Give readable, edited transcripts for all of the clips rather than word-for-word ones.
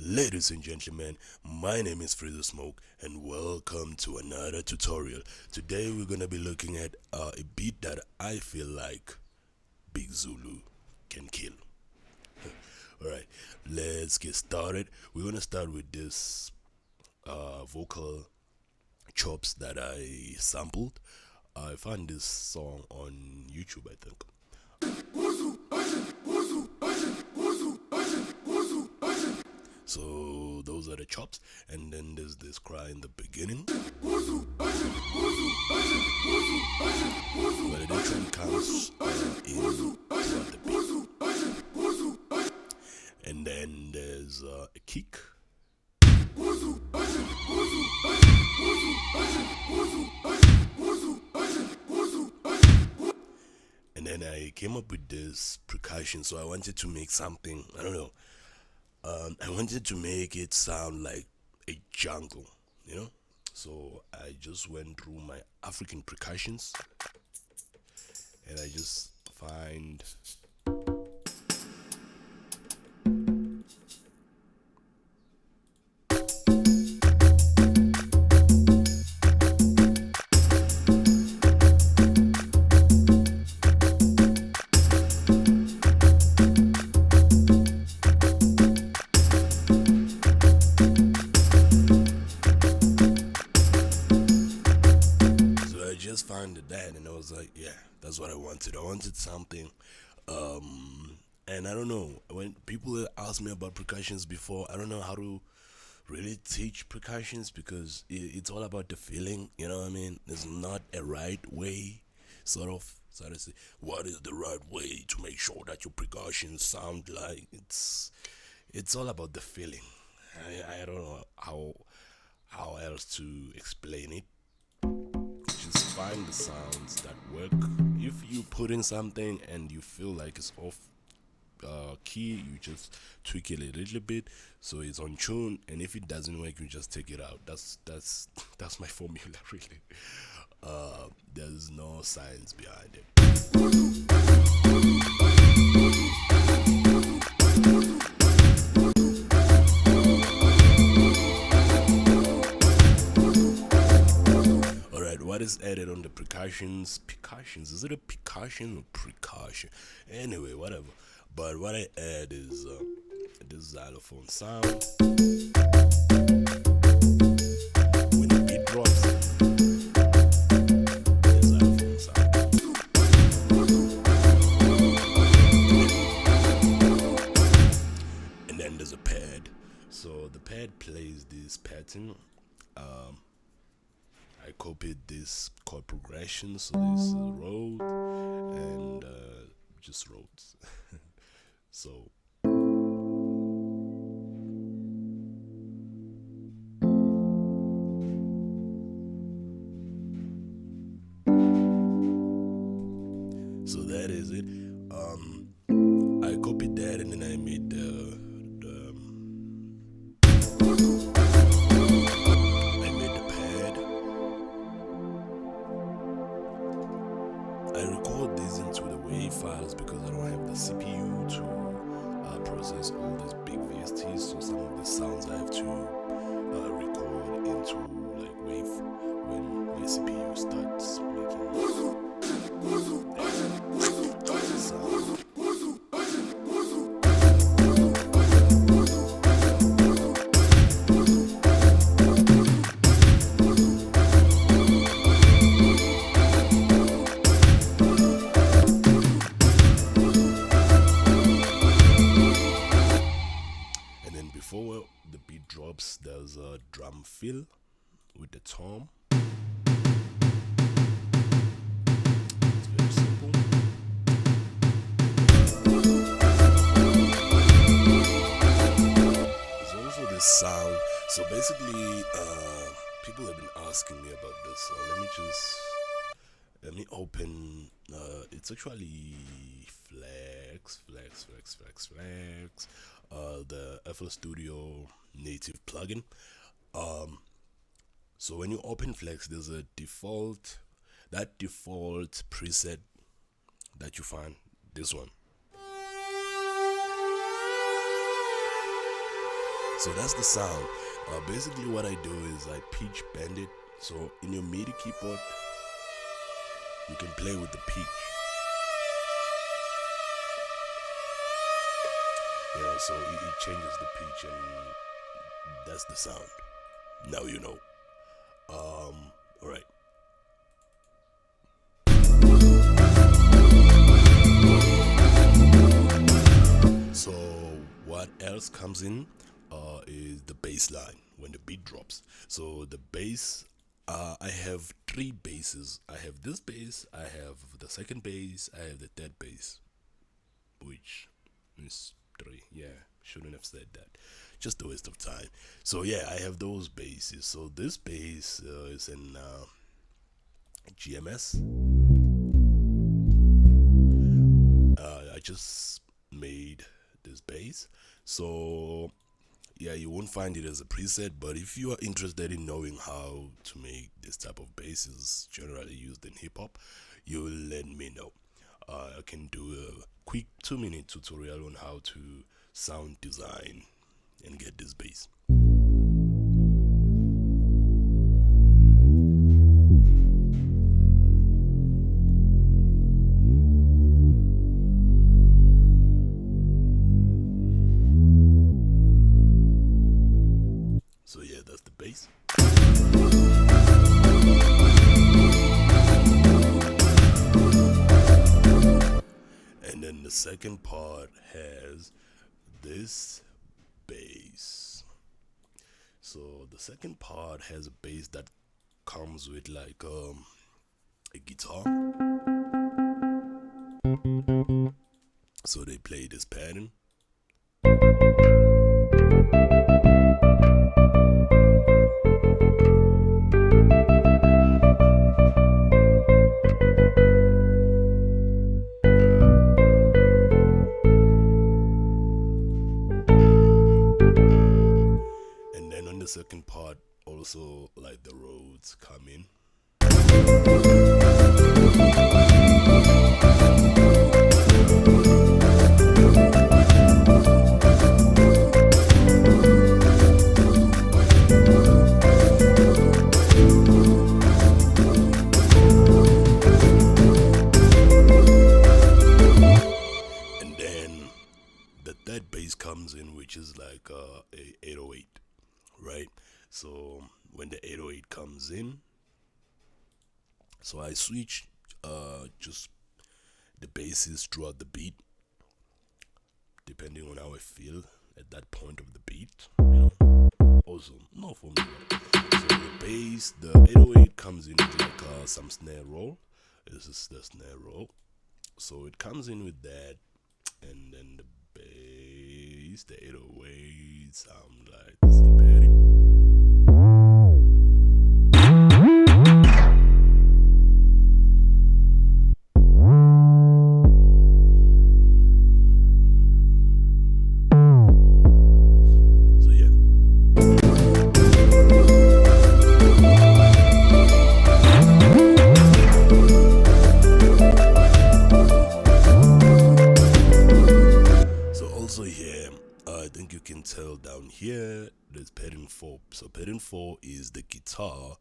Ladies and gentlemen, my name is Freezer Smoke and welcome to another tutorial. Today we're gonna be looking at a beat that I feel like Big Zulu can kill. Alright, let's get started. We're gonna start with this vocal chops that I sampled. I found this song on YouTube, I think. So those are the chops, and then there's this cry in the beginning, but it actually comes in throughout the beat. And then there's a kick, and then I came up with this percussion. So I wanted to make something. I don't know. I wanted to make it sound like a jungle, you know. So I just went through my African percussions, and I just find found that, and I was like, yeah, that's what I wanted. I wanted something, and I don't know, when people ask me about percussions before, I don't know how to really teach percussions because it's all about the feeling. You know what I mean? There's not a right way, sort of. So to say, what is the right way to make sure that your percussions sound like it's all about the feeling. I don't know how else to explain it. Just find the sounds that work. If you put in something and you feel like it's off key, you just tweak it a little bit so it's on tune. And if it doesn't work, you just take it out. That's my formula, really. There's no science behind it. What is added on the percussions? Percussions? Is it a percussion or precaution? Anyway, whatever. But what I add is this xylophone sound. When the beat drops, the xylophone sound. And then there's a pad. So the pad plays this pattern. I copied this chord progression, so this is road and just roads. So that is it. I copied that and then I made the pad. I record these into the WAV files because I don't have the CPU to process all these big VSTs. So some of the sounds I have to record into like WAV when my CPU starts making sound. Before the beat drops, there's a drum fill with the tom. It's very simple. There's also this sound. So basically, people have been asking me about this. So let me open. It's actually Flex. The FL Studio native plugin. So when you open Flex, there's a default preset that you find. This one. So that's the sound. Basically, what I do is I pitch bend it. So in your MIDI keyboard, you can play with the pitch. So it changes the pitch, and that's the sound. Now you know. All right. So what else comes in is the bass line when the beat drops. So the bass, I have three basses. I have this bass, I have the second bass, I have the third bass, which is three. Yeah, shouldn't have said that. Just a waste of time. So yeah, I have those basses. So this bass is in GMS. I just made this bass. So yeah, you won't find it as a preset, but if you are interested in knowing how to make this type of basses generally used in hip hop, you will let me know. I can do a quick 2-minute tutorial on how to sound design and get this bass. So yeah, that's the bass. And then the second part has this bass. So the second part has a bass that comes with like a guitar. So they play this pattern. And then on the second part, also like the Rhodes come in. And then the third bass comes in, which is like a 808, right? So when the 808 comes in, so I switch just the basses throughout the beat, depending on how I feel at that point of the beat. Also, no for me. So the bass, the 808 comes in with like some snare roll. This is the snare roll. So it comes in with that, and then the bass, the 808 sound like this is the pattern. I think you can tell down here there's pattern 4. So pattern 4 is the guitar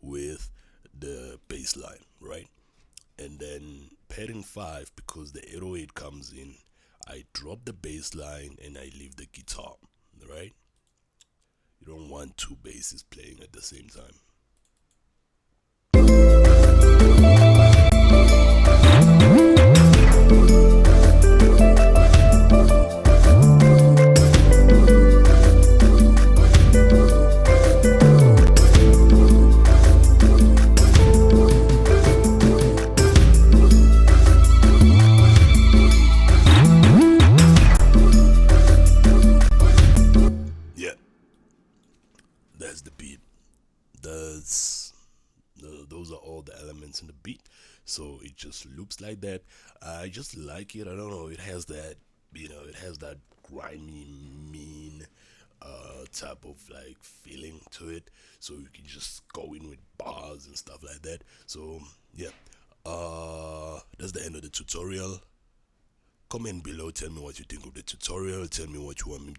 with the bass line, right? And then pattern 5, because the 808 comes in, I drop the bass line and I leave the guitar, right? You don't want two basses playing at the same time. That's the beat. Those are all the elements in the beat. So it just loops like that. I just like it. I don't know. It has that, it has that grimy, mean type of like feeling to it. So you can just go in with bars and stuff like that. So yeah, that's the end of the tutorial. Comment below. Tell me what you think of the tutorial. Tell me what you want me